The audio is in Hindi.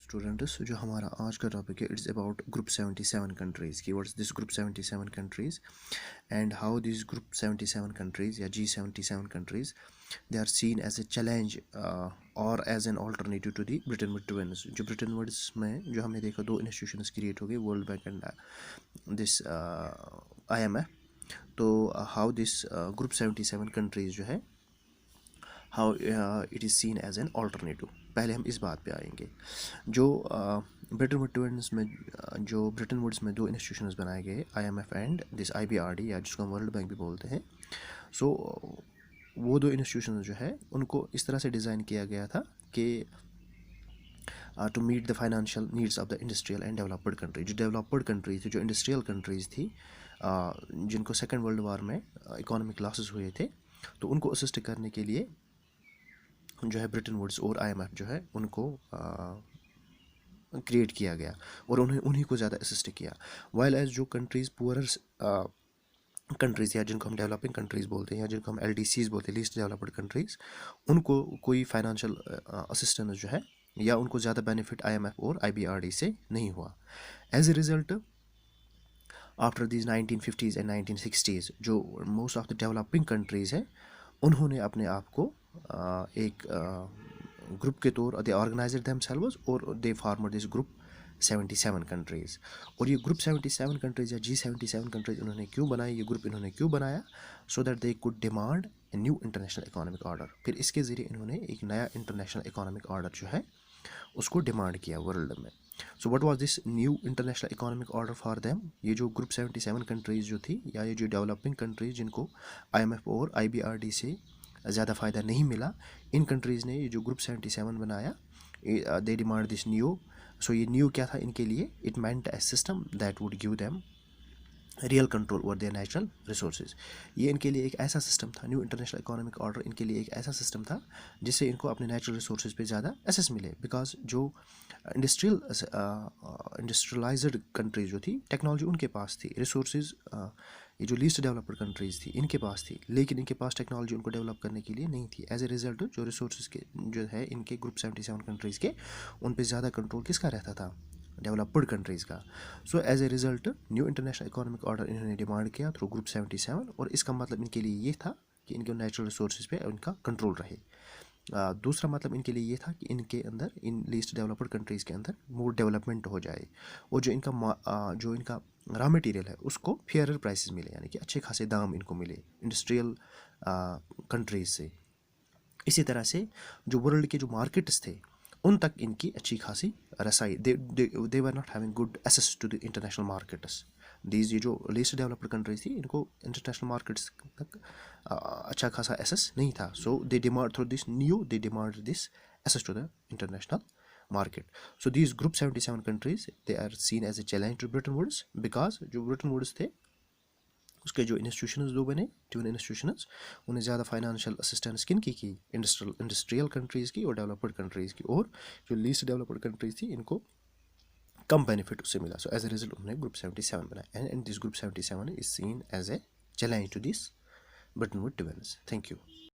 स्टूडेंट्स, जो हमारा आज का टॉपिक है इट्स अबाउट ग्रुप 77 कंट्रीज़ की what's this group 77 countries and how this group 77 countries या G77 countries they are seen as a challenge और as an alternative to the Bretton Woods twins. जो ब्रिटेन वुड्स में जो हमने देखा दो इंस्टीट्यूशंस क्रिएट हो गए, world bank and this IMF। तो हाउ दिस ग्रुप 77 कंट्रीज़ जो है how it is seen as an alternative. पहले हम इस बात पे आएंगे। जो ब्रिटेन वुड्स ट्विन्स में जो ब्रिटेन वुड्स में दो इंस्टीट्यूशंस बनाए गए, IMF एंड दिस IBRD या जिसको हम वर्ल्ड बैंक भी बोलते हैं। सो वो दो इंस्टीट्यूशंस जो है उनको इस तरह से डिज़ाइन किया गया था कि to meet the financial needs of the industrial and developed country. जो डेवलप्ड कंट्रीज थी, जो इंडस्ट्रियल कंट्रीज़ थी, जिनको सेकेंड वर्ल्ड वार में इकोनॉमिक लॉसेस हुए थे, तो उनको असिस्ट करने के लिए जो है ब्रिटेन वुड्स और IMF जो है उनको क्रिएट किया गया और उन्हीं को ज़्यादा असिस्ट किया। वाइल एज जो कंट्रीज़ पुअरर कंट्रीज़ या जिनको हम डेवलपिंग कंट्रीज़ बोलते हैं या जिनको हम LDCs बोलते हैं, लीस्ट डेवलप्ड कंट्रीज़, उनको कोई फाइनेंशियल असिस्टेंस जो है या उनको ज़्यादा बेनिफिट IMF और IBRD से नहीं हुआ। As a result after these 1950s and 1960s जो most of the developing countries हैं उन्होंने अपने आप को एक ग्रुप के तौर दे ऑर्गेनाइज्ड देमसेल्व्स और दे फॉर्मड दिस ग्रुप 77 कंट्रीज़। और ये ग्रुप 77 कंट्रीज़ या G77 कंट्रीज़ उन्होंने क्यों बनाई, ये ग्रुप इन्होंने क्यों बनाया? So that they could demand a new international economic order. फिर इसके ज़रिए इन्होंने एक नया इंटरनेशनल इकोनॉमिक ऑर्डर जो है उसको डिमांड किया वर्ल्ड में। So what was this new international economic order for them? ये जो ग्रुप 77 कंट्रीज़ जो थी या ये जो डेवलपिंग कंट्रीज़ जिनको IMF और IBRD से ज़्यादा फ़ायदा नहीं मिला, इन कंट्रीज़ ने ये जो ग्रुप 77 बनाया, दे डिमांड दिस न्यू। सो ये न्यू क्या था इनके लिए? It meant A system that would give them real control over there natural resources. ये इनके लिए एक ऐसा सिस्टम था, न्यू इंटरनेशनल इकोनॉमिक ऑर्डर इनके लिए एक ऐसा सिस्टम था जिससे इनको अपने नेचुरल रिसोर्सेज पे ज़्यादा एक्सेस मिले। बिकॉज जो इंडस्ट्रियलाइज्ड कंट्रीज जो थी, टेक्नोलॉजी उनके पास थी, रिसोर्सेज ये जो लीस्ट डेवलप्ड कंट्रीज़ थी इनके पास थी, लेकिन इनके पास टेक्नोलॉजी उनको डेवलप करने के लिए नहीं थी। एज ए रिजल्ट जो रिसोर्सेज के जो है इनके ग्रुप 77 कंट्रीज़ के, उन पर ज़्यादा कंट्रोल किसका रहता था? डेवलप्ड कंट्रीज़ का। So as a result new international economic order इन्होंने डिमांड किया थ्रू ग्रुप 77 और इसका मतलब इनके लिए ये था कि इनके नेचुरल रिसोर्सेज पे इनका कंट्रोल रहे। दूसरा मतलब इनके लिए ये था कि इनके अंदर, इन लीस्ट डेवलप्ड कंट्रीज़ के अंदर मोर डेवलपमेंट हो जाए और जो इनका रॉ मटेरियल है उसको फेयर प्राइसेस मिले, यानी कि अच्छे खासे दाम इनको मिले इंडस्ट्रियल कंट्रीज़ से। इसी तरह से जो वर्ल्ड के जो मार्केट्स थे उन तक इनकी अच्छी खासी रसाई, they were not having good access to the international markets. These ये जो लीस्ट डेवलप्ड कंट्रीज थी इनको इंटरनेशनल मार्केट्स तक अच्छा खासा एक्सेस नहीं था। So they demand through this new, they demand this access to the international market. So these group 77 countries they are seen as a challenge to Bretton Woods, because जो ब्रिटेन वुड्स थे उसके जो इंस्टीट्यूशंस दो बने, ट्विन इंस्टीट्यूशंस, उन्हें ज़्यादा फाइनेंशियल असिस्टेंस किन की इंडस्ट्रियल कंट्रीज़ की और डेवलप्ड कंट्रीज़ की, और जो लीस्ट डेवलप्ड कंट्रीज़ थी इनको कम बेनिफिट उससे मिला। सो एज ए रिजल्ट उन्होंने ग्रुप 77 बनाया and this group 77 is seen as a challenge to this Bretton Woods twins. Thank you.